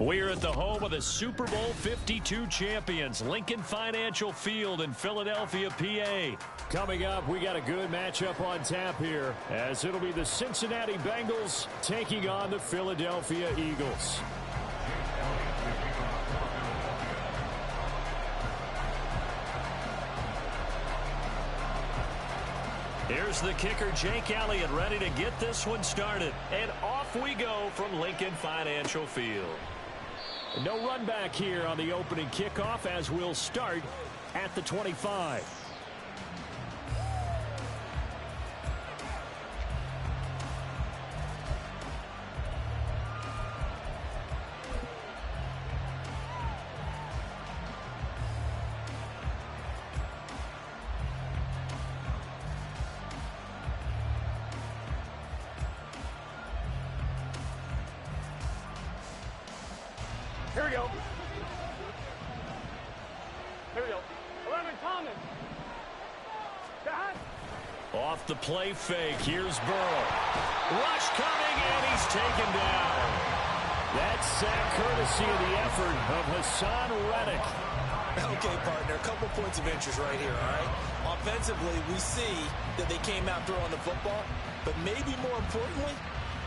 We're at the home of the Super Bowl 52 champions, Lincoln Financial Field in Philadelphia, PA. Coming up, we got a good matchup on tap here, as it'll be the Cincinnati Bengals taking on the Philadelphia Eagles. Here's the kicker, Jake Elliott, ready to get this one started. And off we go from Lincoln Financial Field. No run back here on the opening kickoff, as we'll start at the 25. Here we go. Here we go. 11, Thomas. Off the play fake. Here's Burrow. Rush coming, and he's taken down. That's sack courtesy of the effort of Hassan Reddick. Okay, partner, a couple points of interest right here, all right? Offensively, we see that they came out throwing the football, but maybe more importantly,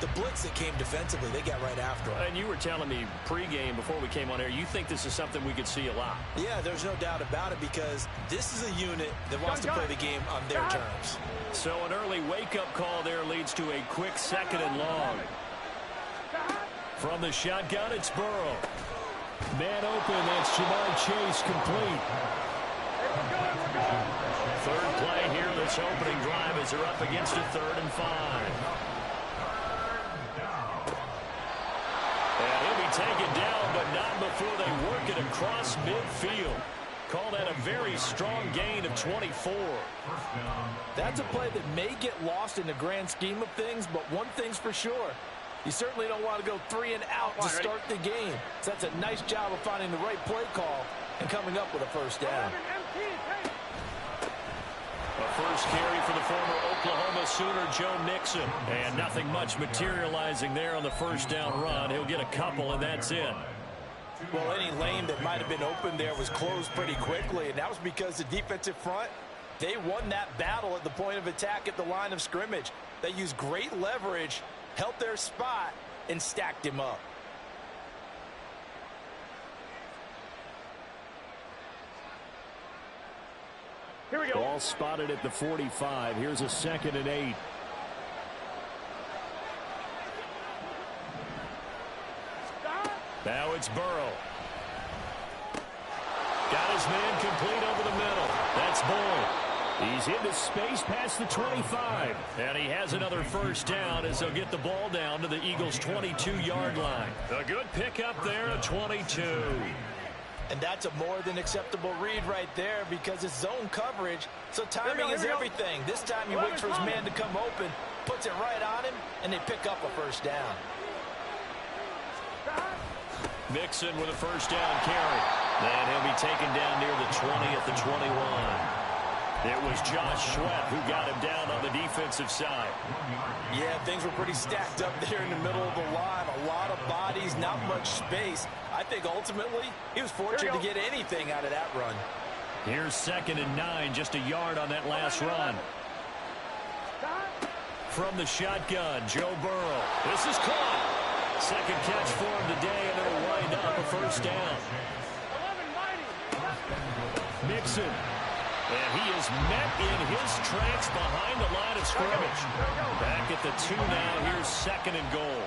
the blitz that came defensively, they got right after him. And you were telling me pregame before we came on air, you think this is something we could see a lot. Yeah, there's no doubt about it, because this is a unit that wants to play the game on their terms. So an early wake-up call there leads to a quick 2nd and long. From the shotgun, it's Burrow. Man open, that's Jamar Chase, complete. Third play here, this opening drive as they're up against a 3rd and 5. And he'll be taken down, but not before they work it across midfield. Call that a very strong gain of 24. That's a play that may get lost in the grand scheme of things, but one thing's for sure. You certainly don't want to go 3 and out to start the game. So that's a nice job of finding the right play call and coming up with a first down. A first carry for the former Oklahoma Sooner, Joe Mixon. And nothing much materializing there on the first down run. He'll get a couple, and that's it. Well, any lane that might have been open there was closed pretty quickly, and that was because the defensive front, they won that battle at the point of attack at the line of scrimmage. They used great leverage, held their spot, and stacked him up. Here we go. Ball spotted at the 45. Here's a 2nd and 8. Now it's Burrow. Got his man complete over the middle. That's Bull. He's into space past the 25. And he has another first down as they'll get the ball down to the Eagles' 22-yard line. A good pickup there at 22. And that's a more than acceptable read right there, because it's zone coverage, so timing is everything. This time he waits for his man to come open, puts it right on him, and they pick up a first down. Mixon with a first down carry. And he'll be taken down near the 20 at the 21. It was Josh Sweat who got him down on the defensive side. Yeah, things were pretty stacked up there in the middle of the line. A lot of bodies, not much space. I think ultimately he was fortunate to get anything out of that run. Here's 2nd and 9, just a yard on that last run. From the shotgun, Joe Burrow. This is caught. Second catch for him today, and it'll wind up a first down. Mixon. And he is met in his tracks behind the line of scrimmage. Back at the 2 now. Here's 2nd and goal.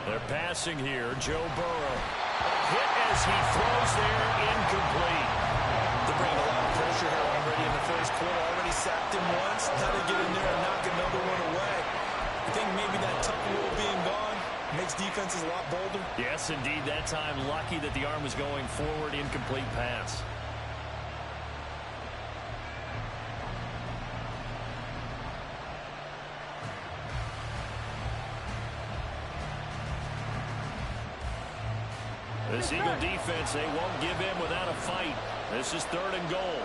They're passing here. Joe Burrow. Hit as he throws there, incomplete. They're bringing a lot of pressure here already in the first quarter. Already sacked him once. How to get in there and knock another one away. I think maybe that tough rule being gone makes defenses a lot bolder. Yes, indeed. That time, lucky that the arm was going forward, incomplete pass. This Eagle defense, they won't give in without a fight. This is 3rd and goal.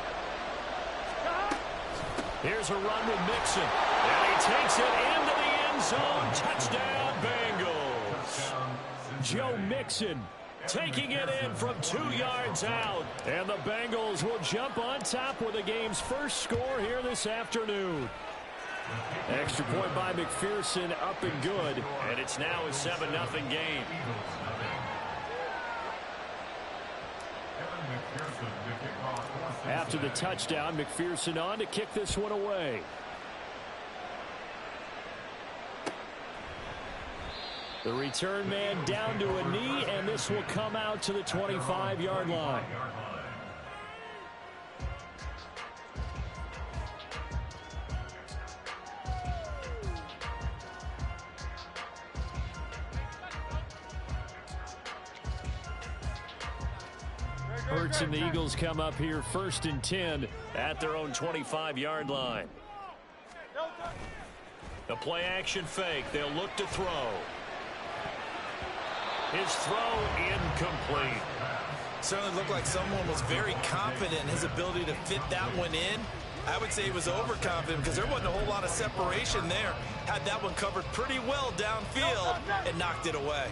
Here's a run with Mixon. And he takes it into the end end zone. Touchdown, Bengals. Joe Mixon taking it in from 2 yards out. And the Bengals will jump on top with the game's first score here this afternoon. Extra point by McPherson, up and good. And it's now a 7-0 game. After the touchdown, McPherson on to kick this one away. The return man down to a knee, and this will come out to the 25-yard line. Hurts and the Eagles come up here 1st and 10 at their own 25-yard line. The play action fake. They'll look to throw. His throw incomplete. Certainly looked like someone was very confident in his ability to fit that one in. I would say he was overconfident because there wasn't a whole lot of separation there. Had that one covered pretty well downfield and knocked it away.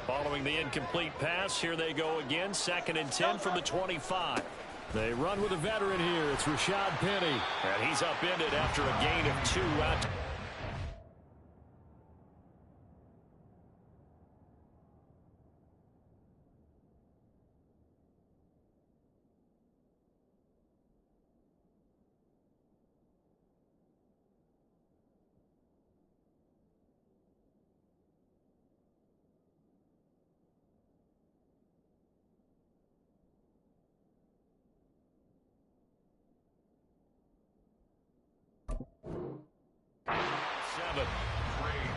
Following the incomplete pass, here they go again. 2nd and 10 from the 25. They run with a veteran here. It's Rashad Penny. And he's upended after a gain of 2 out.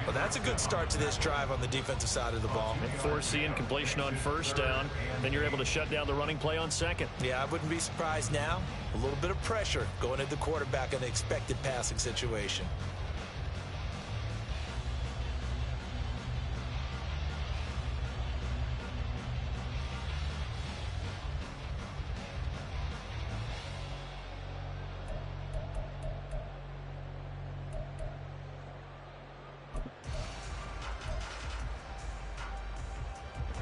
Well, that's a good start to this drive on the defensive side of the ball. Force the incompletion on 1st down. Then you're able to shut down the running play on 2nd. Yeah, I wouldn't be surprised now. A little bit of pressure going at the quarterback in the expected passing situation.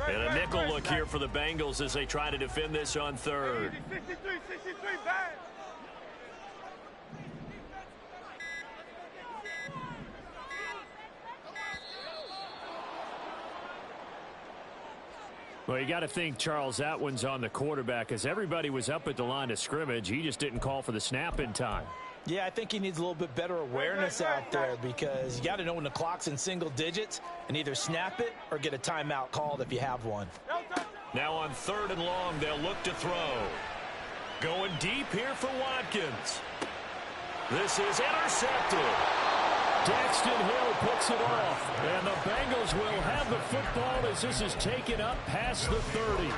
And a nickel look here for the Bengals as they try to defend this on 3rd. 63, bad. Well, you got to think, Charles, that one's on the quarterback as everybody was up at the line of scrimmage. He just didn't call for the snap in time. Yeah, I think he needs a little bit better awareness out there because you got to know when the clock's in single digits and either snap it or get a timeout called if you have one. Now on 3rd and long, they'll look to throw. Going deep here for Watkins. This is intercepted. Daxton Hill picks it off, and the Bengals will have the football as this is taken up past the 30.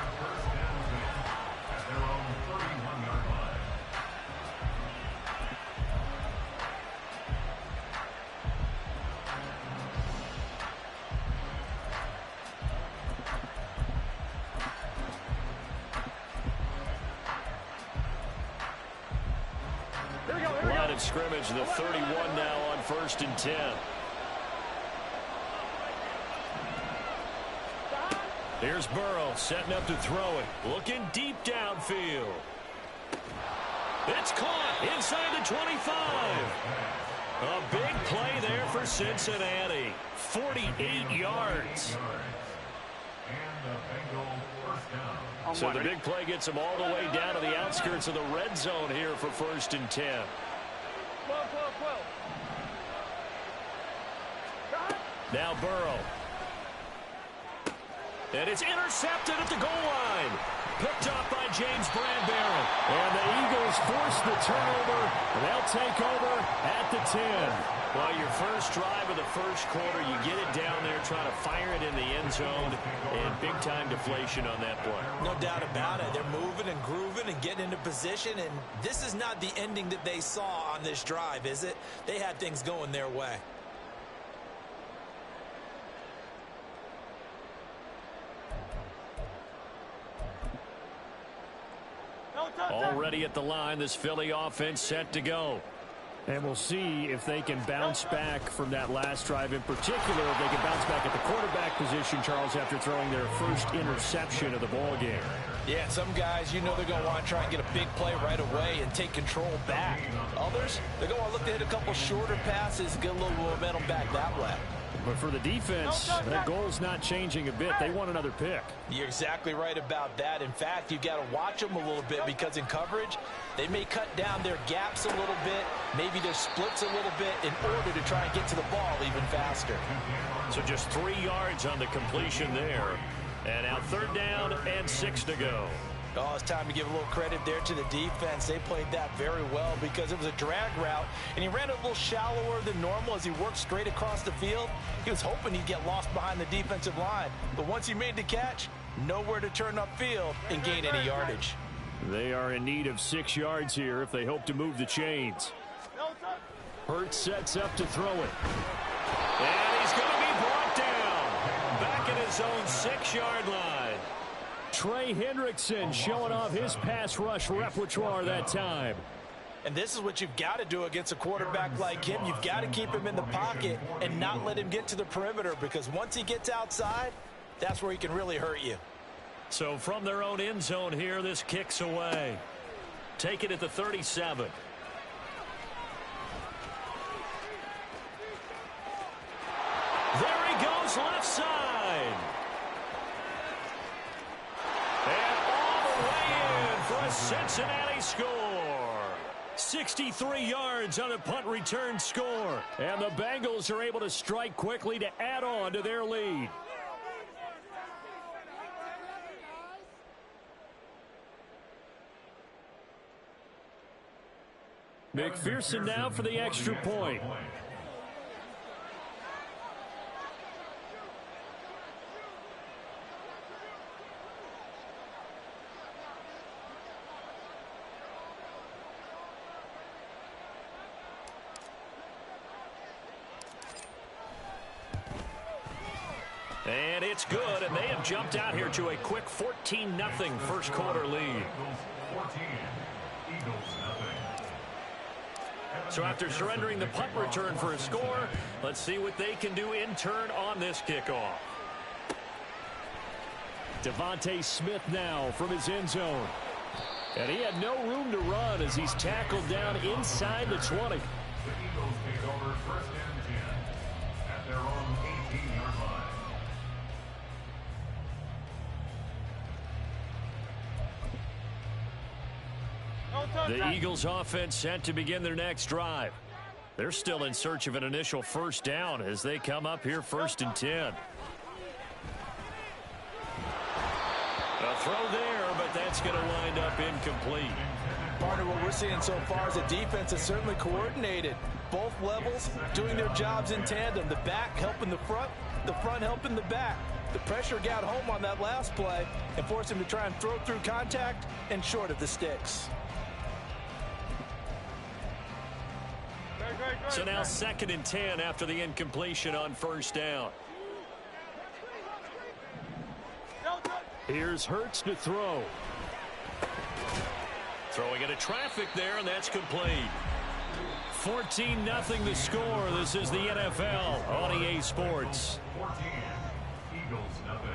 Line of scrimmage, the 31 now on 1st and 10. Here's Burrow setting up to throw it. Looking deep downfield. It's caught inside the 25. A big play there for Cincinnati. 48 yards. So the big play gets them all the way down to the outskirts of the red zone here for 1st and 10. 12. Now Burrow. And it's intercepted at the goal line. Picked off by James Bradbury. And the Eagles force the turnover. They'll take over at the 10. Well, your first drive of the first quarter, you get it down there, trying to fire it in the end zone, and big-time deflation on that play. No doubt about it. They're moving and grooving and getting into position, and this is not the ending that they saw on this drive, is it? They had things going their way. Already at the line, this Philly offense set to go. And we'll see if they can bounce back from that last drive in particular. If they can bounce back at the quarterback position, Charles, after throwing their first interception of the ball game. Yeah, some guys, you know they're going to want to try and get a big play right away and take control back. Others, they're going to look to hit a couple shorter passes and get a little momentum back that way. But for the defense, that goal's not changing a bit. They want another pick. You're exactly right about that. In fact, you've got to watch them a little bit because in coverage, they may cut down their gaps a little bit, maybe their splits a little bit in order to try and get to the ball even faster. So just 3 yards on the completion there. And now 3rd down and 6 to go. Oh, it's time to give a little credit there to the defense. They played that very well because it was a drag route, and he ran a little shallower than normal as he worked straight across the field. He was hoping he'd get lost behind the defensive line, but once he made the catch, nowhere to turn upfield and gain any yardage. They are in need of 6 yards here if they hope to move the chains. Hurts sets up to throw it. And he's going to be brought down back at his own 6-yard line. Trey Hendrickson showing off his pass rush repertoire that time. And this is what you've got to do against a quarterback like him. You've got to keep him in the pocket and not let him get to the perimeter, because once he gets outside, that's where he can really hurt you. So from their own end zone here, this kicks away. Take it at the 37. There he goes, left side. And all the way in for a Cincinnati score. 63 yards on the punt return score. And the Bengals are able to strike quickly to add on to their lead. McPherson now for the extra point. And it's good, and they have jumped out here to a quick 14-0 first quarter lead. So after surrendering the punt return for a score, let's see what they can do in turn on this kickoff. Devontae Smith now from his end zone. And he had no room to run as he's tackled down inside the 20. The Eagles take over 1st and 10 at their own 18-yard line. The Eagles offense set to begin their next drive. They're still in search of an initial first down as they come up here 1st and 10. A throw there, but that's going to wind up incomplete. Partner, what we're seeing so far is the defense is certainly coordinated. Both levels doing their jobs in tandem. The back helping the front helping the back. The pressure got home on that last play and forced him to try and throw through contact and short of the sticks. So now 2nd and 10 after the incompletion on 1st down. Here's Hurts to throw. Throwing into traffic there, and that's complete. 14-0 the score. This is the NFL on EA Sports. 14, Eagles nothing.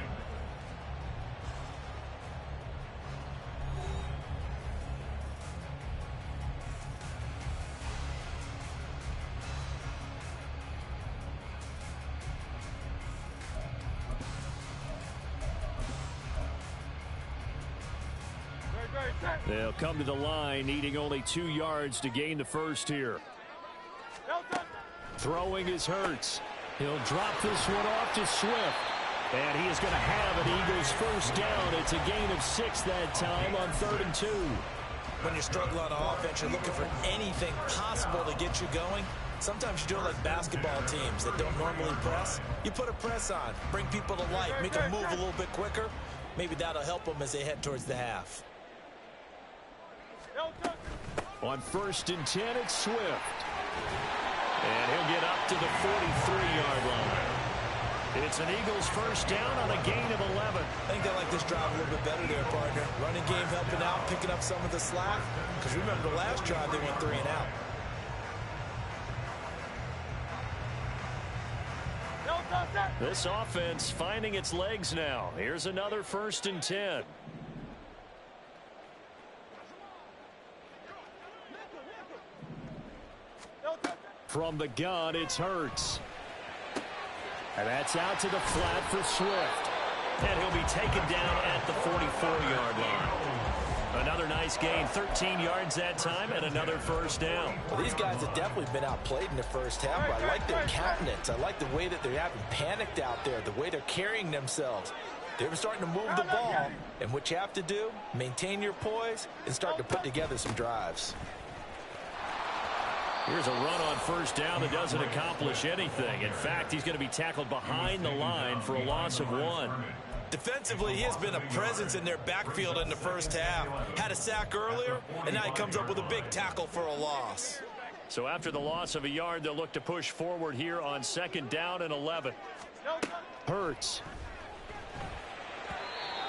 They'll come to the line, needing only 2 yards to gain the first here. Throwing is Hurts. He'll drop this one off to Swift. And he is going to have an Eagles first down. It's a gain of 6 that time on 3rd and 2. When you're struggling on offense, you're looking for anything possible to get you going. Sometimes you do it like basketball teams that don't normally press. You put a press on, bring people to life, make them move a little bit quicker. Maybe that'll help them as they head towards the half. On 1st and 10, it's Swift. And he'll get up to the 43-yard line. It's an Eagles first down on a gain of 11. I think they like this drive a little bit better there, partner. Running game helping out, picking up some of the slack. Because remember, the last drive they went 3 and out. This offense finding its legs now. Here's another 1st and 10. From the gun, it's Hurts. And that's out to the flat for Swift. And he'll be taken down at the 44-yard line. Another nice gain, 13 yards that time, and another 1st down. Well, these guys have definitely been outplayed in the first half, but I like their countenance. I like the way that they're having panicked out there, the way they're carrying themselves. They're starting to move the ball, and what you have to do, maintain your poise and start to put together some drives. Here's a run on 1st down that doesn't accomplish anything. In fact, he's going to be tackled behind the line for a loss of 1. Defensively, he has been a presence in their backfield in the first half. Had a sack earlier, and now he comes up with a big tackle for a loss. So after the loss of a yard, they'll look to push forward here on 2nd down and 11. Hurts.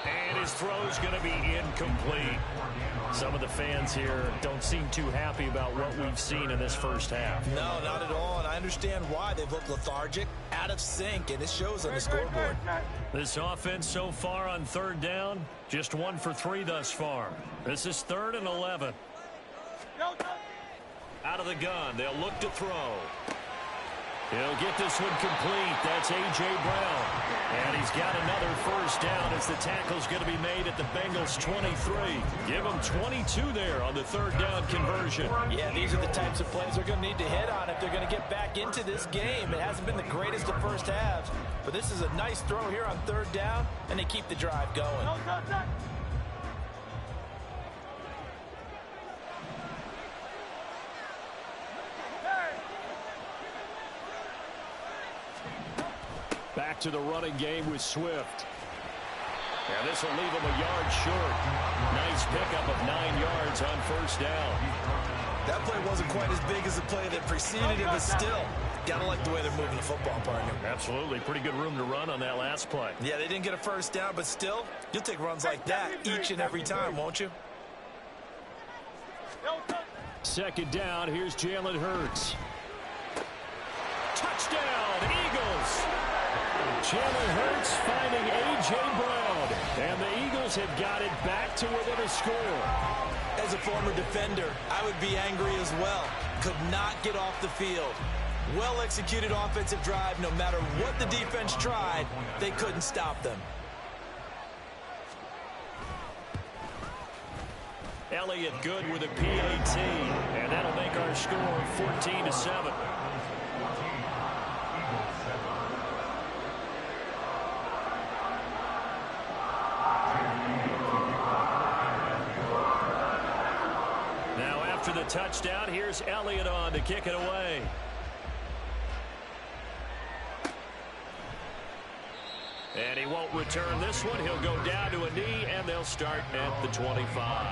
And his throw's going to be incomplete. Some of the fans here don't seem too happy about what we've seen in this first half. No, not at all, and I understand why. They've looked lethargic, out of sync, and it shows on the scoreboard. This offense so far on 3rd down, just 1 for 3 thus far. This is 3rd and 11. Out of the gun, they'll look to throw. He'll get this one complete. That's A.J. Brown. And he's got another 1st down as the tackle's going to be made at the Bengals' 23. Give them 22 there on the 3rd down conversion. Yeah, these are the types of plays they're going to need to hit on if they're going to get back into this game. It hasn't been the greatest of first halves, but this is a nice throw here on 3rd down, and they keep the drive going. Back to the running game with Swift. And this will leave him a yard short. Nice pickup of 9 yards on 1st down. That play wasn't quite as big as the play that preceded it, but still, gotta like the way they're moving the football, partner. Absolutely. Pretty good room to run on that last play. Yeah, they didn't get a 1st down, but still, you'll take runs like that each and every time, won't you? 2nd down. Here's Jalen Hurts. Touchdown, Eagles! Jalen Hurts finding A.J. Brown. And the Eagles have got it back to within a score. As a former defender, I would be angry as well. Could not get off the field. Well-executed offensive drive. No matter what the defense tried, they couldn't stop them. Elliott good with a PAT. And that'll make our score 14-7. After the touchdown, here's Elliott on to kick it away. And he won't return this one. He'll go down to a knee, and they'll start at the 25.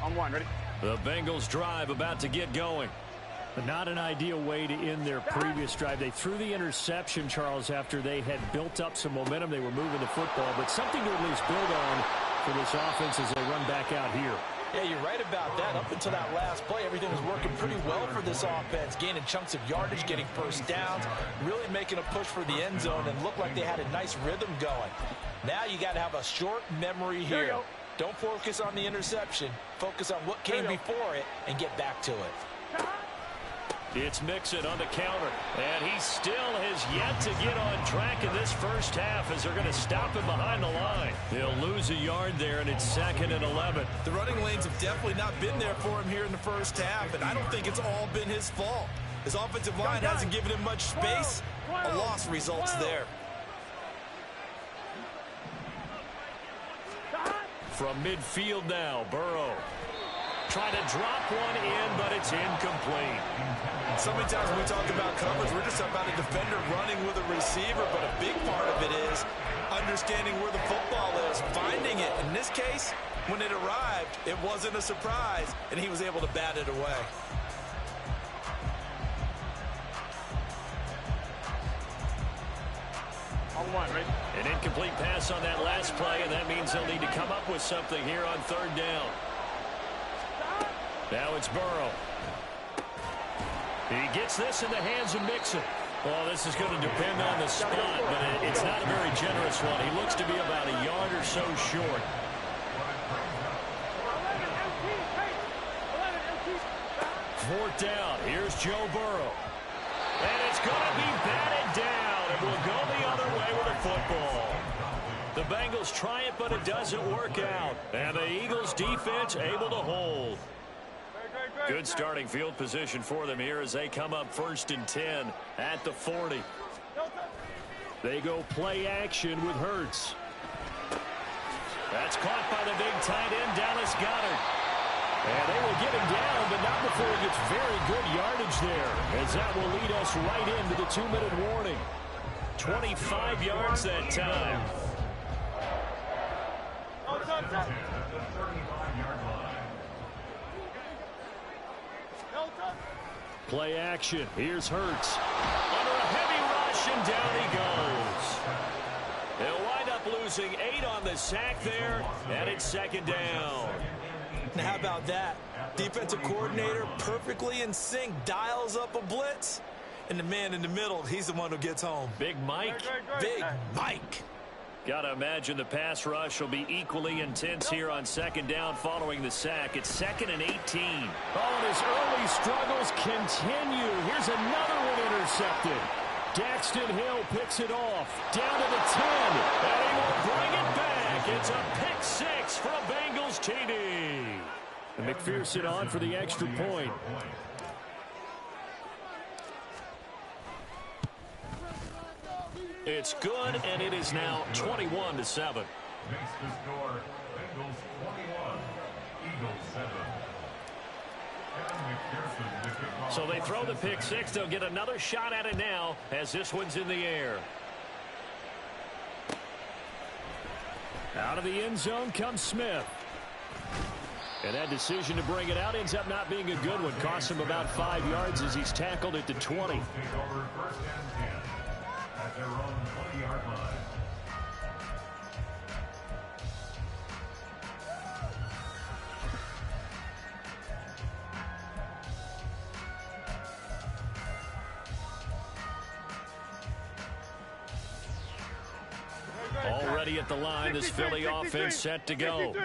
On 1, ready? The Bengals drive about to get going. But not an ideal way to end their previous drive. They threw the interception, Charles, after they had built up some momentum. They were moving the football, but something to at least build on for this offense as they run back out here. Yeah, you're right about that. Up until that last play, everything was working pretty well for this offense. Gaining chunks of yardage, getting 1st downs, really making a push for the end zone, and looked like they had a nice rhythm going. Now you got to have a short memory here. Don't focus on the interception. Focus on what came before it and get back to it. It's Mixon on the counter, and he still has yet to get on track in this first half as they're going to stop him behind the line. They'll lose a yard there, and it's 2nd and 11. The running lanes have definitely not been there for him here in the first half, and I don't think it's all been his fault. His offensive line hasn't given him much space. A loss results there. From midfield now, Burrow. Trying to drop one in, but it's incomplete. So many times when we talk about coverage, we're just about a defender running with a receiver, but a big part of it is understanding where the football is, finding it, In this case, when it arrived, it wasn't a surprise, and he was able to bat it away. On one, ready? An incomplete pass on that last play, and that means they'll need to come up with something here on third down. Now it's Burrow. He gets this in the hands of Mixon. Well, this is going to depend on the spot, but it's not a very generous one. He looks to be about a yard or so short. Fourth down. Here's Joe Burrow. And it's going to be batted down. It will go the other way with the football. The Bengals try it, but it doesn't work out. And the Eagles defense able to hold. Good starting field position for them here as they come up 1st and 10 at the 40. They go play action with Hurts. That's caught by the big tight end, Dallas Goedert. And they will get him down, but not before he gets very good yardage there, as that will lead us right into the 2-minute warning. 25 yards that time. Play action. Here's Hurts. Under a heavy rush, and down he goes. They'll wind up losing 8 on the sack there, and it's 2nd down. Now, how about that? Defensive coordinator perfectly in sync, dials up a blitz, and the man in the middle, he's the one who gets home. Big Mike. Big Mike. Got to imagine the pass rush will be equally intense here on 2nd down following the sack. It's 2nd and 18. Oh, and his early struggles continue. Here's another one intercepted. Daxton Hill picks it off. Down to the 10. And he will bring it back. It's a pick 6 for a Bengals TD. And McPherson on for the extra point. It's good, and it is now 21-7. Makes the score Bengals 21, Eagles 7. So they throw the pick 6. They'll get another shot at it now as this one's in the air. Out of the end zone comes Smith. And that decision to bring it out ends up not being a good one. Costs him about 5 yards as he's tackled at the 20. Take over 1st and 10 at their own 20-yard line. Already at the line, this Philly offense set to go.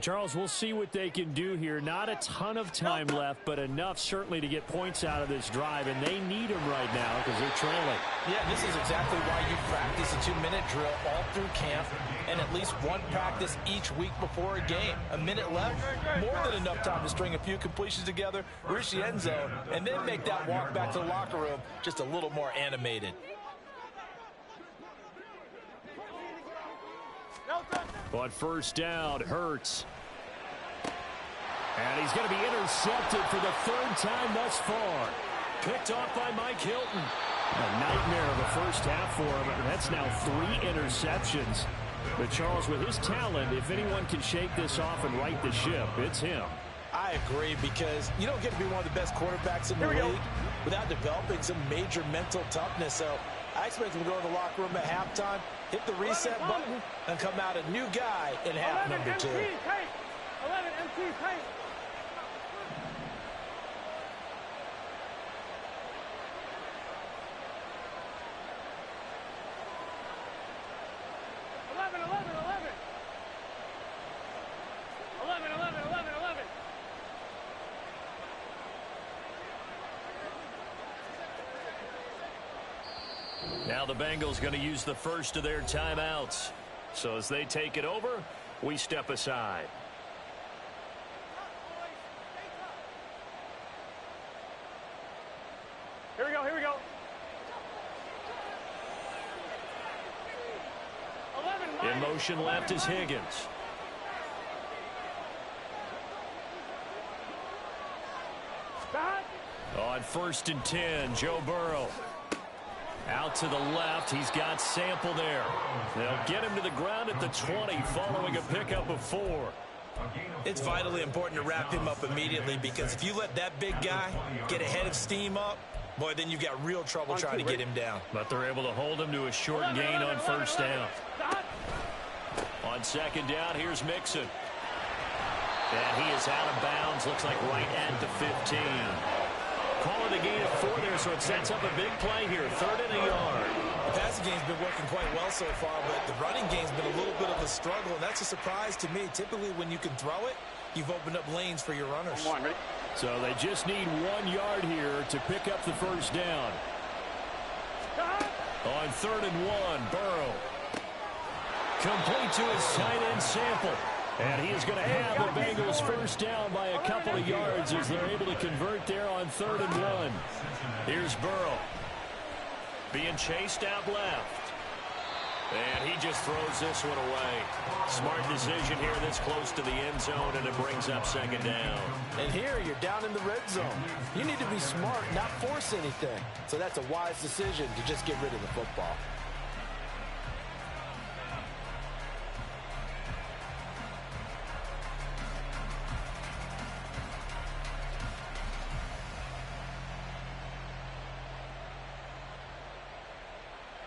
Charles, we'll see what they can do here. Not a ton of time left, but enough certainly to get points out of this drive, and they need them right now because they're trailing. Yeah, this is exactly why you practice a 2-minute drill all through camp and at least one practice each week before a game. A minute left, more than enough time to string a few completions together, reach the end zone, and then make that walk back to the locker room just a little more animated. On 1st down, Hurts. And he's going to be intercepted for the 3rd time thus far. Picked off by Mike Hilton. A nightmare of a first half for him. And that's now 3 interceptions. But Charles, with his talent, if anyone can shake this off and right the ship, it's him. I agree, because you don't get to be one of the best quarterbacks in the league without developing some major mental toughness. So I expect him to go in the locker room at halftime, hit the reset button, and come out a new guy in half number 2. 11 MT tight. Now the Bengals going to use the first of their timeouts. So as they take it over, we step aside. Here we go, here we go. 11, In motion left is Higgins. back. On 1st and 10, Joe Burrow. Out to the left. He's got Sample there. They'll get him to the ground at the 20 following a pickup of 4. It's vitally important to wrap him up immediately, because if you let that big guy get a head of steam up, boy, then you've got real trouble trying to get him down. But they're able to hold him to a short gain on first down. On second down, here's Mixon. And he is out of bounds. Looks like right at the 15. Call it a gain of 4 there, so it sets up a big play here. 3rd and a yard. The passing game's been working quite well so far, but the running game's been a little bit of a struggle, and that's a surprise to me. Typically, when you can throw it, you've opened up lanes for your runners. So they just need 1 yard here to pick up the first down. On 3rd and 1, Burrow. Complete to his tight end Sample. And he is going to have the Bengals first down by a couple of yards as they're able to convert there on 3rd and 1. Here's Burrow. Being chased out left. And he just throws this one away. Smart decision here this close to the end zone, and it brings up second down. And here you're down in the red zone. You need to be smart, not force anything. So that's a wise decision to just get rid of the football.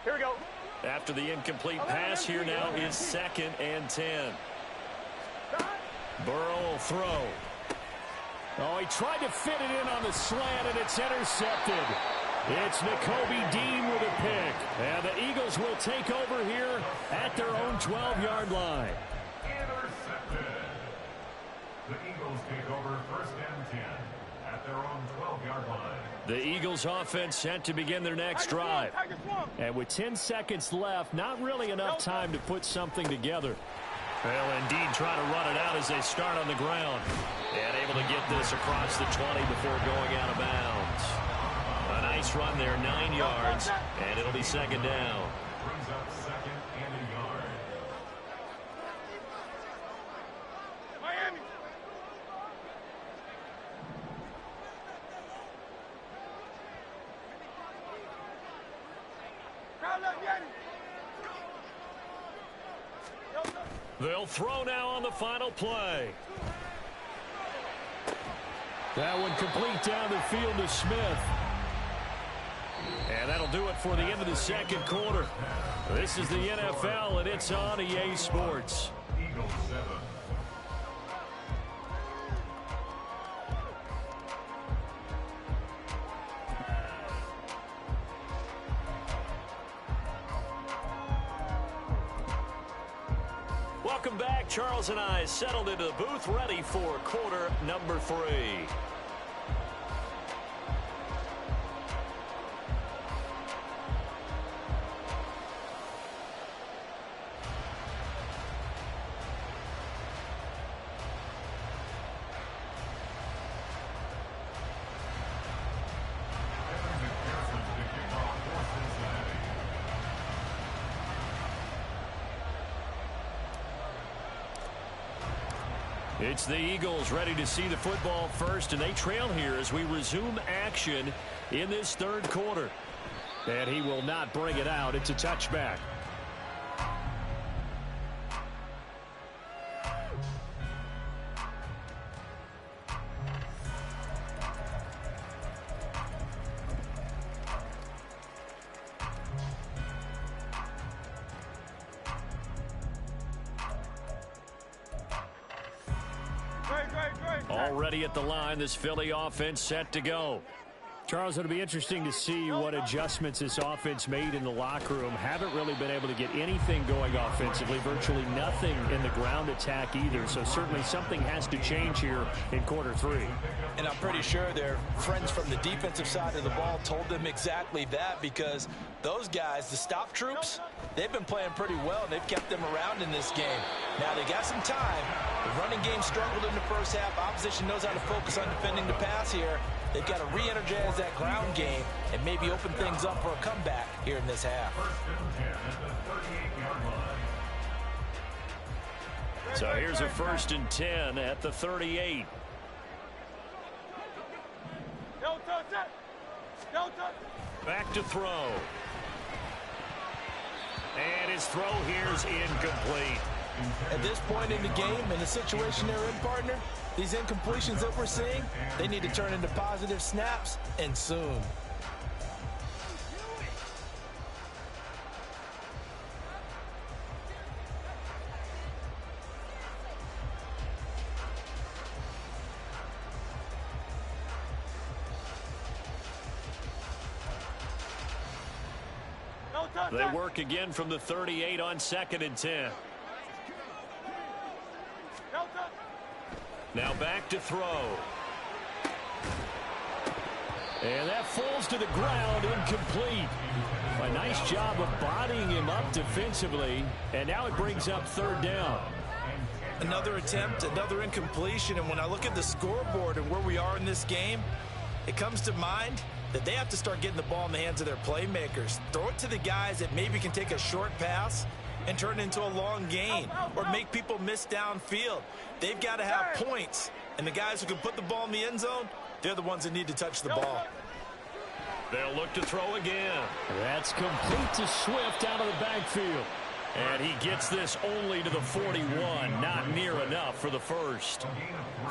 Here we go. After the incomplete pass, here now is 2nd and 10. Burrow will throw. Oh, he tried to fit it in on the slant, and it's intercepted. It's Nakobe Dean with a pick. And the Eagles will take over here at their own 12-yard line. Intercepted. The Eagles take over 1st and 10 at their own 12-yard line. The Eagles offense set to begin their next drive. And with 10 seconds left, not really enough time to put something together. They'll indeed try to run it out as they start on the ground. And able to get this across the 20 before going out of bounds. A nice run there, 9 yards, and it'll be second down. Brings up 2nd and a yard. Miami. They'll throw now on the final play. That one complete down the field to Smith. And that'll do it for the end of the second quarter. This is the NFL, and it's on EA Sports. Eagles 7. Welcome back. Charles and I settled into the booth, ready for quarter number 3. It's the Eagles ready to see the football first, and they trail here as we resume action in this 3rd quarter. And he will not bring it out. It's a touchback. Already at the line, this Philly offense set to go. Charles, it'll be interesting to see what adjustments this offense made in the locker room. Haven't really been able to get anything going offensively, virtually nothing in the ground attack either. So certainly something has to change here in quarter 3. And I'm pretty sure their friends from the defensive side of the ball told them exactly that, because those guys, the stop troops, they've been playing pretty well, and they've kept them around in this game. Now they got some time. The running game struggled in the first half. Opposition knows how to focus on defending the pass here. They've got to re-energize that ground game and maybe open things up for a comeback here in this half. 1st and 10 at the 38-yard line. So here's a 1st and 10 at the 38. Back to throw. his throw here's incomplete. At this point in the game, in the situation they're in, partner, these incompletions that we're seeing, they need to turn into positive snaps, and soon. They work again from the 38 on 2nd and 10. Now back to throw. And that falls to the ground, incomplete. A nice job of bodying him up defensively. And now it brings up 3rd down. Another attempt, another incompletion. And when I look at the scoreboard and where we are in this game, it comes to mind that they have to start getting the ball in the hands of their playmakers. Throw it to the guys that maybe can take a short pass and turn it into a long gain or make people miss downfield. They've got to have points, and the guys who can put the ball in the end zone, they're the ones that need to touch the ball. They'll look to throw again. That's complete to Swift out of the backfield. And he gets this only to the 41. Not near enough for the first.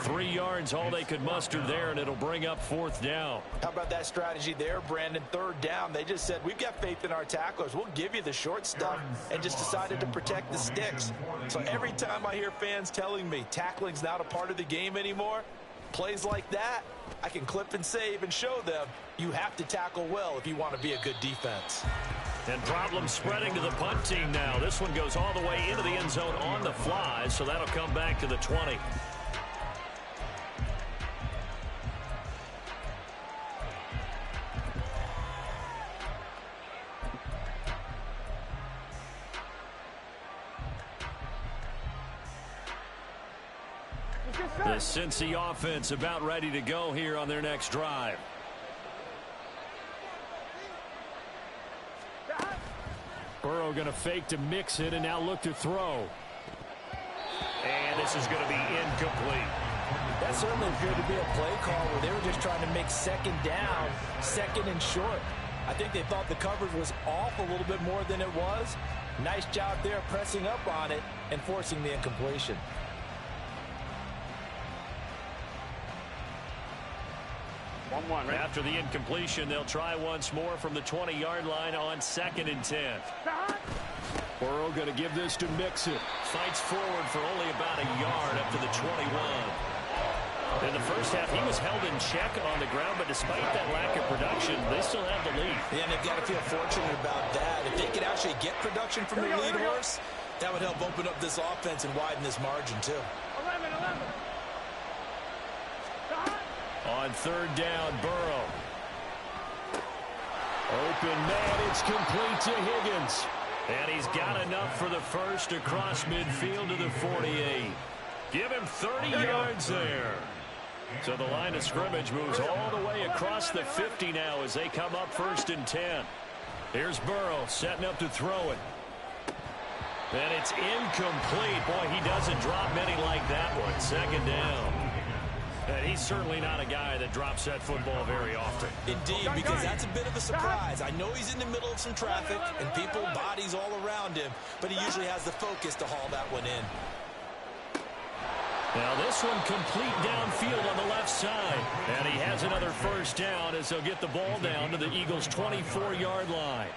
3 yards, all they could muster there, and it'll bring up 4th down. How about that strategy there, Brandon? 3rd down. They just said, we've got faith in our tacklers. We'll give you the short stuff, and just decided to protect the sticks. So every time I hear fans telling me tackling's not a part of the game anymore, plays like that, I can clip and save and show them you have to tackle well if you want to be a good defense. And problems spreading to the punt team now. This one goes all the way into the end zone on the fly, so that'll come back to the 20. The Cincy offense about ready to go here on their next drive. Burrow going to fake to mix it and now look to throw. And this is going to be incomplete. That certainly appeared to be a play call where they were just trying to make 2nd down, 2nd and short. I think they thought the coverage was off a little bit more than it was. Nice job there pressing up on it and forcing the incompletion. After the incompletion, they'll try once more from the 20-yard line on 2nd and 10. Burrow going to give this to Mixon. Fights forward for only about a yard up to the 21. In the first half, he was held in check on the ground, but despite that lack of production, they still have the lead. Yeah, and they've got to feel fortunate about that. If they could actually get production from their lead horse, that would help open up this offense and widen this margin, too. 11. On 3rd down, Burrow. Open man, it's complete to Higgins. And he's got enough for the first across midfield to the 48. Give him 30 yards there. So the line of scrimmage moves all the way across the 50 now as they come up 1st and 10. Here's Burrow setting up to throw it. And it's incomplete. Boy, he doesn't drop many like that one. 2nd down. And he's certainly not a guy that drops that football very often. Indeed, because that's a bit of a surprise. I know he's in the middle of some traffic and people, bodies all around him, but he usually has the focus to haul that one in. Now this one complete downfield on the left side. And he has another 1st down as they'll get the ball down to the Eagles' 24-yard line.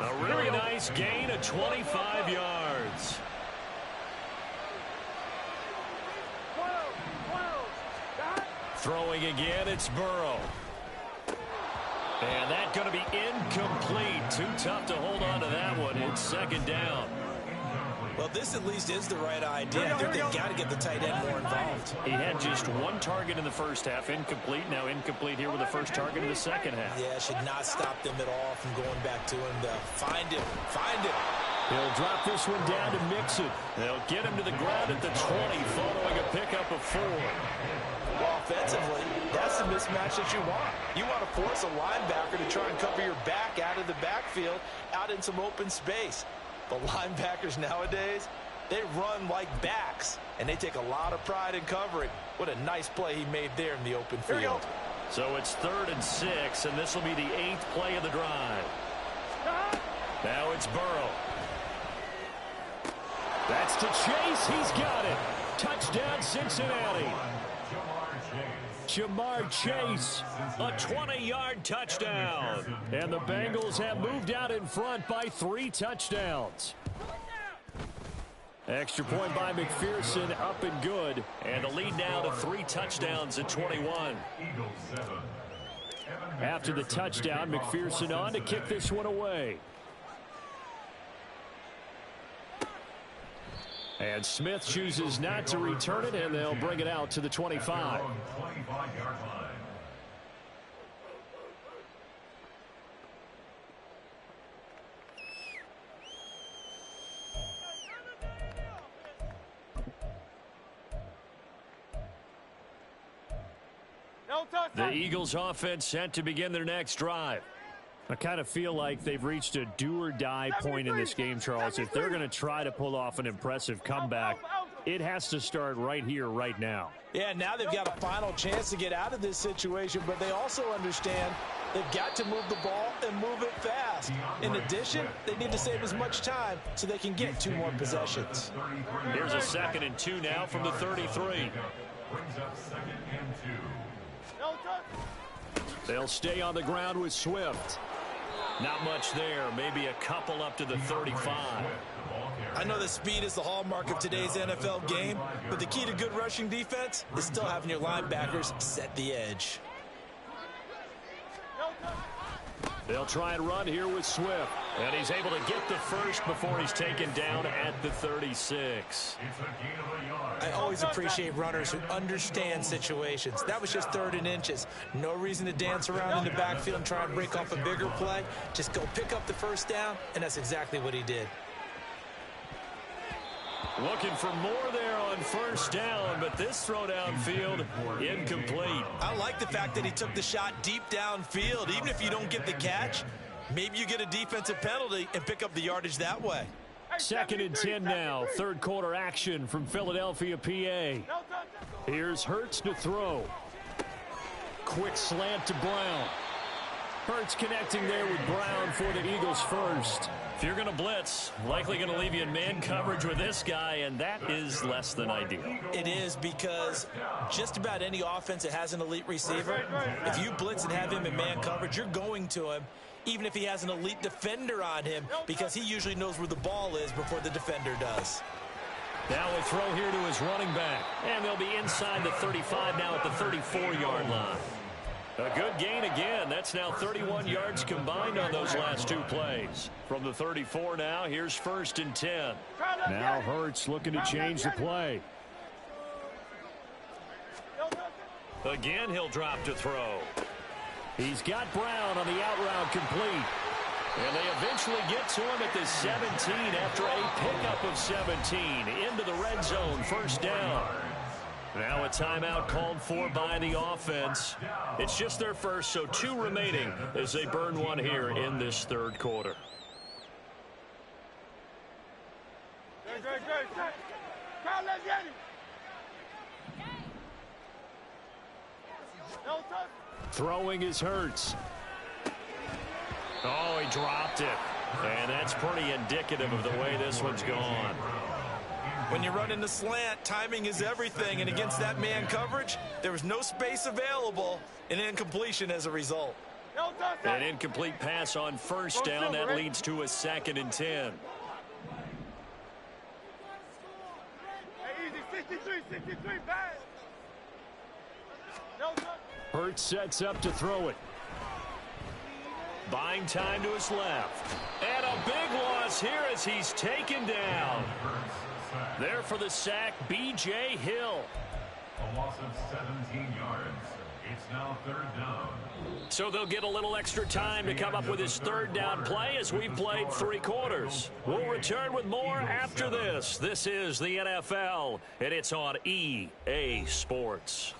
A really nice gain of 25 yards. Throwing again, it's Burrow. And that's going to be incomplete. Too tough to hold on to that one. It's 2nd down. Well, this at least is the right idea. I think they've got to get the tight end more involved. He had just 1 target in the first half, incomplete. Now incomplete here with the first target in the second half. Yeah, should not stop them at all from going back to him to find him. He'll drop this one down to Mixon. They'll get him to the ground at the 20 following a pickup of 4. Well, offensively, that's the mismatch that you want. You want to force a linebacker to try and cover your back out of the backfield, out in some open space. The linebackers nowadays, they run like backs, and they take a lot of pride in covering. What a nice play he made there in the open field. So it's 3rd and 6, and this will be the 8th play of the drive. Now it's Burrow. That's to Chase. He's got it. Touchdown, Cincinnati. Jamar Chase, a 20-yard touchdown. And the Bengals have moved out in front by 3 touchdowns. Extra point by McPherson, up and good. And the lead now to 3 touchdowns at 21. After the touchdown, McPherson on to kick this one away. And Smith chooses not to return it, and they'll bring it out to the 25. The Eagles offense set to begin their next drive. I kind of feel like they've reached a do-or-die point in this game, Charles. If they're going to try to pull off an impressive comeback, it has to start right here, right now. Yeah, now they've got a final chance to get out of this situation, but they also understand they've got to move the ball and move it fast. In addition, they need to save as much time so they can get 2 more possessions. Here's a 2nd and 2 now from the 33. Brings up 2nd and 2. They'll stay on the ground with Swift. Not much there, maybe a couple up to the 35. I know that speed is the hallmark of today's NFL game, but the key to good rushing defense is still having your linebackers set the edge. They'll try and run here with Swift. And he's able to get the first before he's taken down at the 36. I always appreciate runners who understand situations. That was just 3rd and inches. No reason to dance around in the backfield and try and break off a bigger play. Just go pick up the first down, and that's exactly what he did. Looking for more there on first down, but this throw downfield incomplete. I like the fact that he took the shot deep downfield. Even if you don't get the catch, maybe you get a defensive penalty and pick up the yardage that way. 2nd and 10 now. 3rd quarter action from Philadelphia, PA. Here's Hurts to throw. Quick slant to Brown. Hurts connecting there with Brown for the Eagles first. If you're going to blitz, likely going to leave you in man coverage with this guy, and that is less than ideal. It is, because just about any offense that has an elite receiver, if you blitz and have him in man coverage, you're going to him, even if he has an elite defender on him, because he usually knows where the ball is before the defender does. Now a throw here to his running back, and they'll be inside the 35 now at the 34-yard line. A good gain again. That's now 31 yards combined on those last 2 plays. From the 34 now, here's 1st and 10. Now Hurts looking to change the play. Again, he'll drop to throw. He's got Brown on the out route complete. And they eventually get to him at the 17 after a pickup of 17 into the red zone. First down. Now a timeout called for by the offense. It's just their first, so 2 remaining as they burn one here in this 3rd quarter. Throwing is Hurts. Oh, he dropped it. And that's pretty indicative of the way this one's gone. When you run in the slant, timing is everything, and against that man coverage, there was no space available, and incompletion as a result. An incomplete pass on first down. That leads to a 2nd and 10. Hurts sets up to throw it. Buying time to his left. And a big loss here as he's taken down. There for the sack, B.J. Hill. A loss of 17 yards. It's now 3rd down. So they'll get a little extra time to come up with his 3rd down play as we've played 3 quarters. We'll return with more after this. This is the NFL, and it's on EA Sports.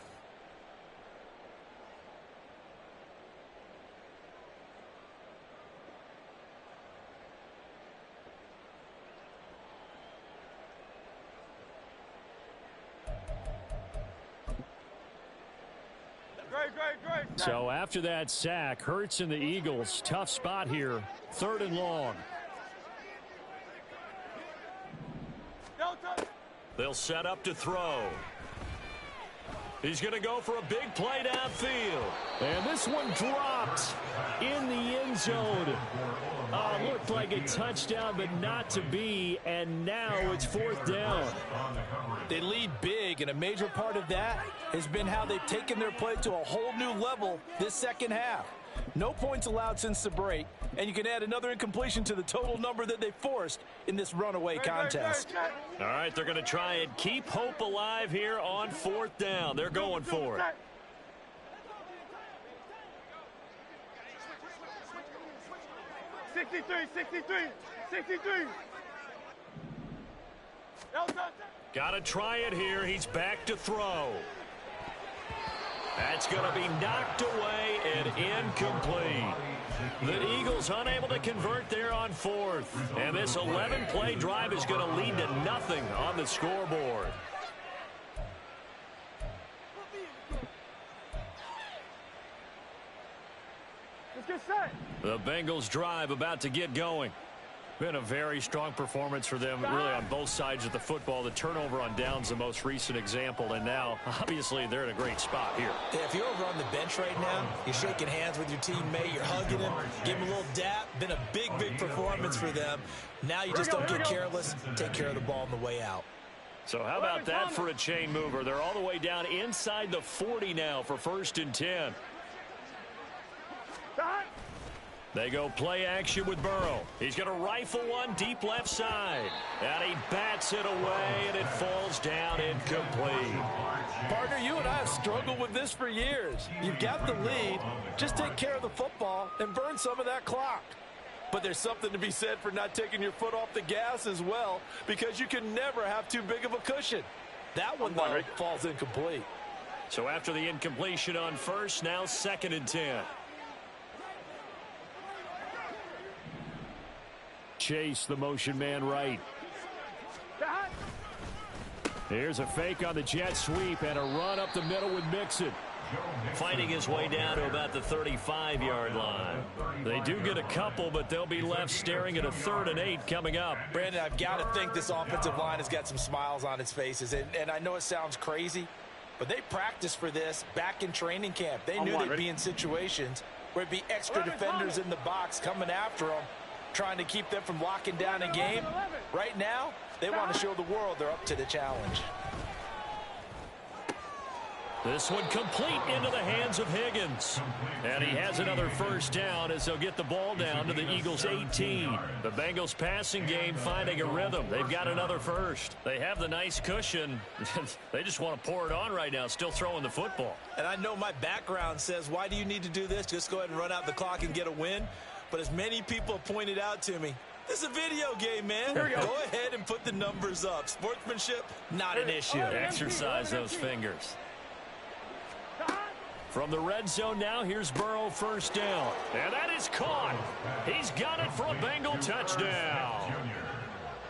So after that sack, Hurts and the Eagles, tough spot here, 3rd and long. They'll set up to throw. He's going to go for a big play downfield. And this one dropped in the end zone. Looked like a touchdown, but not to be. And now it's 4th down. They lead big, and a major part of that has been how they've taken their play to a whole new level this second half. No points allowed since the break, and you can add another incompletion to the total number that they forced in this runaway contest. All right, they're going to try and keep hope alive here on 4th down. They're going for it. Got to try it here. He's back to throw. That's going to be knocked away and incomplete. The Eagles unable to convert there on 4th. And this 11-play drive is going to lead to nothing on the scoreboard. Let's get set. The Bengals drive about to get going. Been a very strong performance for them, really, on both sides of the football. The turnover on downs, the most recent example, and now, obviously, they're in a great spot here. Yeah, if you're over on the bench right now, you're shaking hands with your teammate, you're hugging him, give him a little dap. Been a big, big performance for them. Now you just don't get careless. Take care of the ball on the way out. So how about that for a chain mover? They're all the way down inside the 40 now for 1st and 10. They go play action with Burrow. He's going to rifle one deep left side. And he bats it away, and it falls down incomplete. Partner, you and I have struggled with this for years. You've got the lead. Just take care of the football and burn some of that clock. But there's something to be said for not taking your foot off the gas as well, because you can never have too big of a cushion. That one, though, falls incomplete. So after the incompletion on 1st, now 2nd and 10. Chase, the motion man right. Here's a fake on the jet sweep and a run up the middle with Mixon. Fighting his way down to about the 35-yard line. They do get a couple, but they'll be left staring at a 3rd and 8 coming up. Brandon, I've got to think this offensive line has got some smiles on its faces. And I know it sounds crazy, but they practiced for this back in training camp. They knew they'd be in situations where it'd be extra defenders in the box coming after them, trying to keep them from locking down a game. Right now, they want to show the world they're up to the challenge. This one complete into the hands of Higgins. And he has another 1st down as they'll get the ball down to the Eagles' 18. The Bengals passing game finding a rhythm. They've got another 1st. They have the nice cushion. They just want to pour it on right now, still throwing the football. And I know my background says, why do you need to do this? Just go ahead and run out the clock and get a win. But as many people have pointed out to me, this is a video game, man. Go ahead and put the numbers up. Sportsmanship, not an issue. Exercise those fingers. From the red zone now, here's Burrow 1st down. And that is caught. He's got it for a Bengal touchdown.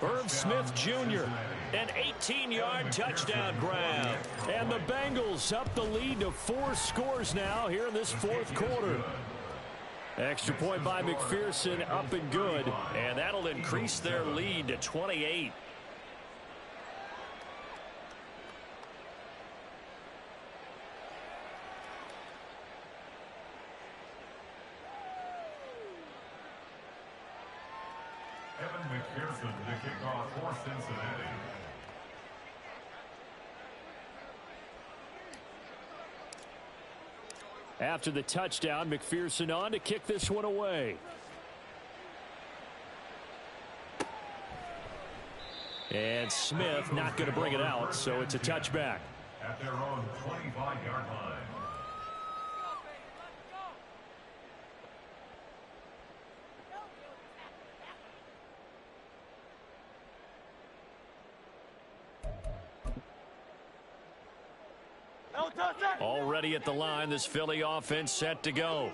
Irv Smith Jr., an 18-yard touchdown grab. And the Bengals up the lead to 4 scores now here in this 4th quarter. Extra point by McPherson, up and good. And that'll increase their lead to 28. McPherson to kick off for Cincinnati. After the touchdown, McPherson on to kick this one away. And Smith not going to bring it out, so it's a touchback. At their own 25-yard line. Already at the line, this Philly offense set to go.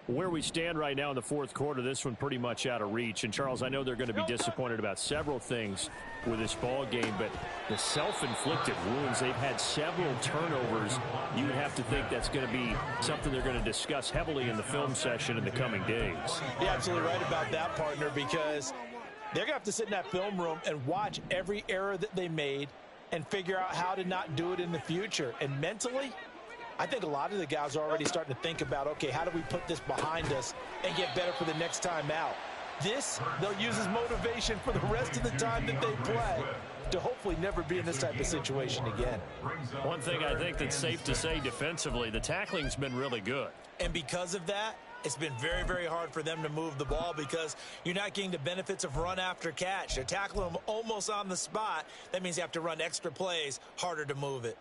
Where we stand right now in the 4th quarter, this one pretty much out of reach. And, Charles, I know they're going to be disappointed about several things with this ball game, but the self-inflicted wounds, they've had several turnovers. You would have to think that's going to be something they're going to discuss heavily in the film session in the coming days. You're absolutely right about that, partner, because they're going to have to sit in that film room and watch every error that they made and figure out how to not do it in the future. And mentally, I think a lot of the guys are already starting to think about, okay, how do we put this behind us and get better for the next time out? This, they'll use as motivation for the rest of the time that they play to hopefully never be in this type of situation again. One thing I think that's safe to say defensively, the tackling's been really good. And because of that, it's been very, very hard for them to move the ball because you're not getting the benefits of run after catch. They're tackling them almost on the spot. That means you have to run extra plays, harder to move it.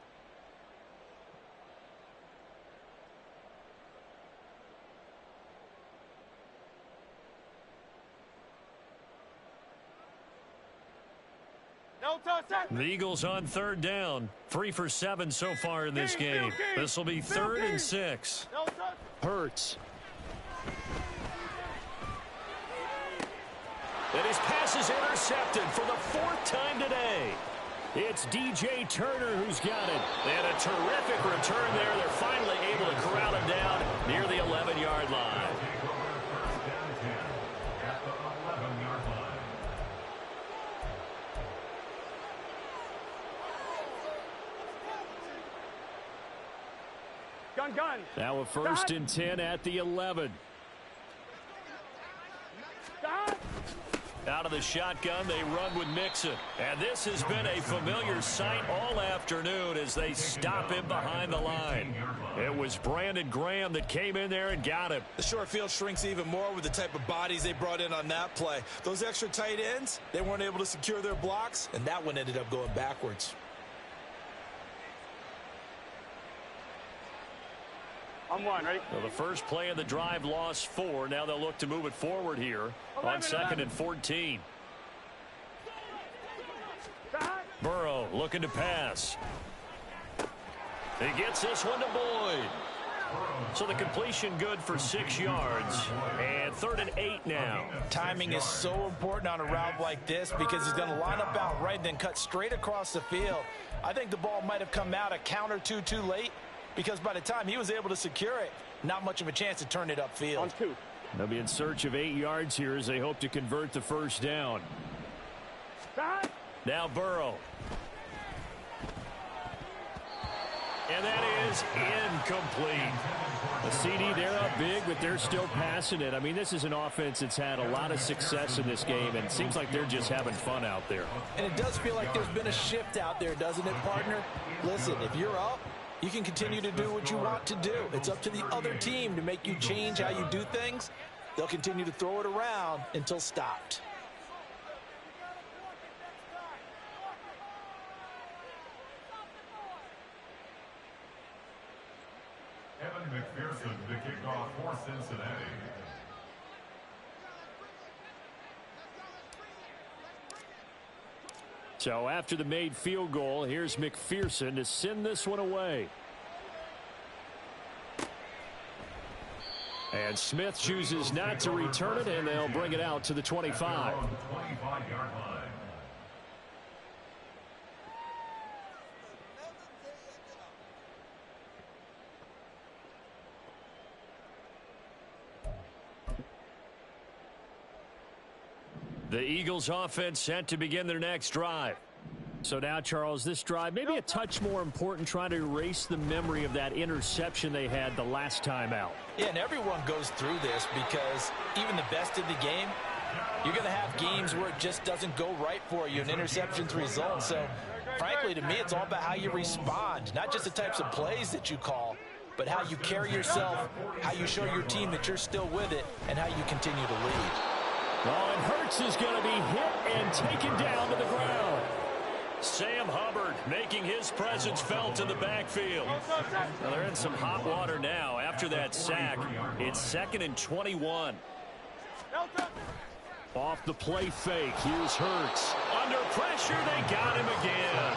The Eagles on third down. 3 for 7 so far in this game. This will be 3rd and 6. Hurts. And his pass is intercepted for the 4th time today. It's DJ Turner who's got it. And a terrific return there. They're finally able to corral him down near the 11-yard line. Gun. Now a 1st and 10 at the 11. Out of the shotgun, they run with Mixon. And this has been a familiar sight all afternoon as they stop him behind the line. It was Brandon Graham that came in there and got him. The short field shrinks even more with the type of bodies they brought in on that play. Those extra tight ends, they weren't able to secure their blocks, and that one ended up going backwards. I'm one, ready? Well, the first play of the drive lost 4. Now they'll look to move it forward here on 2nd and 14. Burrow looking to pass. He gets this one to Boyd. So the completion good for 6 yards. And 3rd and 8 now. Timing is so important on a route like this because he's going to line up out right and then cut straight across the field. I think the ball might have come out a count or two too late, because by the time he was able to secure it, not much of a chance to turn it upfield. On 2. They'll be in search of 8 yards here as they hope to convert the first down. Now Burrow. And that is incomplete. The CD, they're up big, but they're still passing it. I mean, this is an offense that's had a lot of success in this game, and it seems like they're just having fun out there. And it does feel like there's been a shift out there, doesn't it, partner? Listen, if you're up, you can continue to do what you want to do. It's up to the other team to make you change how you do things. They'll continue to throw it around until stopped. Evan McPherson to kick off for Cincinnati. So after the made field goal, here's McPherson to send this one away. And Smith chooses not to return it, and they'll bring it out to the 25. 25-yard line. The Eagles offense set to begin their next drive. So now, Charles, this drive maybe a touch more important, trying to erase the memory of that interception they had the last time out. Yeah, and everyone goes through this because even the best in the game, you're going to have games where it just doesn't go right for you and interceptions result. So, frankly, to me, it's all about how you respond, not just the types of plays that you call, but how you carry yourself, how you show your team that you're still with it, and how you continue to lead. Oh, and Hurts is going to be hit and taken down to the ground. Sam Hubbard making his presence felt in the backfield. Well, they're in some hot water now after that sack. It's 2nd and 21. Off the play fake, here's Hurts. Under pressure, they got him again.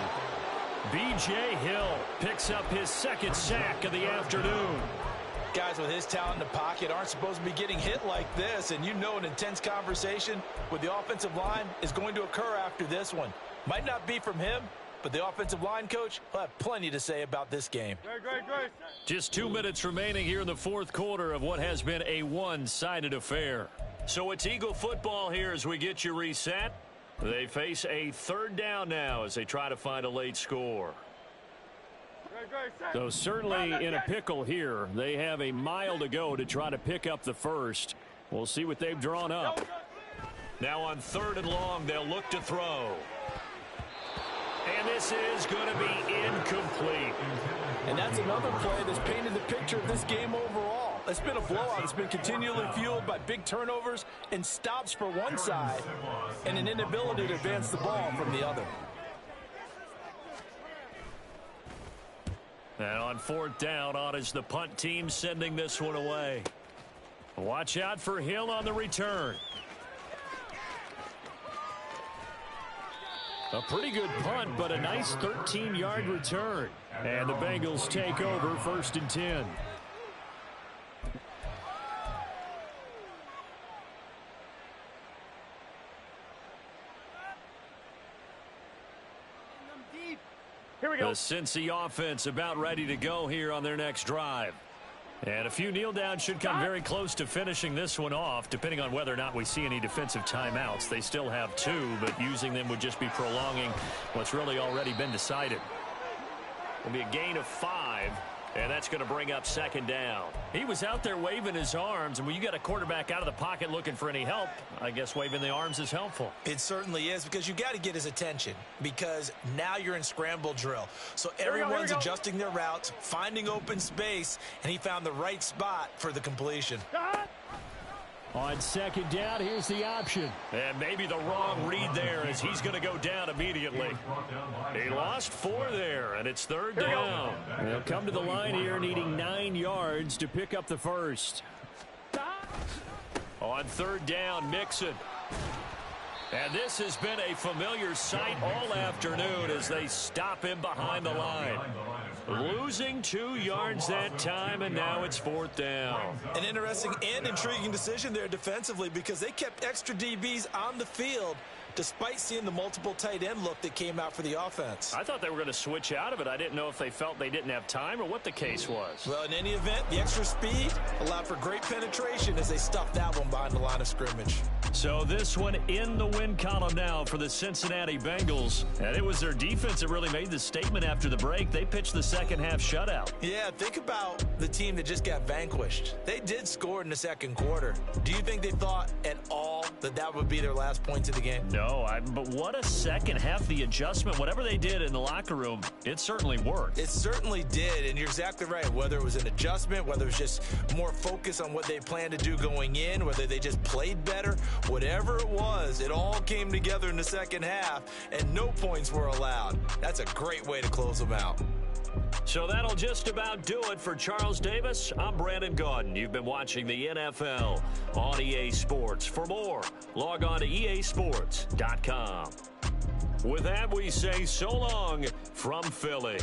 B.J. Hill picks up his 2nd sack of the afternoon. Guys with his talent in the pocket aren't supposed to be getting hit like this, and you know an intense conversation with the offensive line is going to occur after this one. Might not be from him, but the offensive line coach will have plenty to say about this game. Great. Just 2 minutes remaining here in the 4th quarter of what has been a one-sided affair. So it's Eagle football here as we get you reset. They face a third down now as they try to find a late score. So certainly in a pickle here. They have a mile to go to try to pick up the first. We'll see what they've drawn up. Now on 3rd and long, they'll look to throw. And this is going to be incomplete. And that's another play that's painted the picture of this game overall. It's been a blowout. It's been continually fueled by big turnovers and stops for one side and an inability to advance the ball from the other. And on 4th down, on is the punt team sending this one away. Watch out for Hill on the return. A pretty good punt, but a nice 13-yard return. And the Bengals take over 1st and 10. Here we go. The Cincy offense about ready to go here on their next drive. And a few kneel downs should come very close to finishing this one off, depending on whether or not we see any defensive timeouts. They still have 2, but using them would just be prolonging what's really already been decided. It'll be a gain of 5, and that's going to bring up 2nd down. He was out there waving his arms, and when you got a quarterback out of the pocket looking for any help, I guess waving the arms is helpful. It certainly is, because you got to get his attention, because now you're in scramble drill. So everyone's adjusting their routes, finding open space, and he found the right spot for the completion. On 2nd down, here's the option. And maybe the wrong read there as he's going to go down immediately. He lost 4 there, and it's 3rd down. They'll come to the line here needing 9 yards to pick up the first. On 3rd down, Mixon. And this has been a familiar sight all afternoon as they stop him behind the line. Losing 2 yards that time, and now it's 4th down. An interesting and intriguing decision there defensively, because they kept extra DBs on the field despite seeing the multiple tight end look that came out for the offense. I thought they were going to switch out of it. I didn't know if they felt they didn't have time or what the case was. Well, in any event, the extra speed allowed for great penetration as they stuffed that one behind the line of scrimmage. So this one in the win column now for the Cincinnati Bengals. And it was their defense that really made the statement after the break. They pitched the second half shutout. Yeah, think about the team that just got vanquished. They did score in the 2nd quarter. Do you think they thought at all that that would be their last points of the game? No, but what a second half. The adjustment, whatever they did in the locker room, it certainly worked. It certainly did, and you're exactly right. Whether it was an adjustment, whether it was just more focus on what they planned to do going in, whether they just played better, whatever it was, it all came together in the second half, and no points were allowed. That's a great way to close them out. So that'll just about do it for Charles Davis. I'm Brandon Gaudin. You've been watching the NFL on EA Sports. For more, log on to easports.com. With that, we say so long from Philly.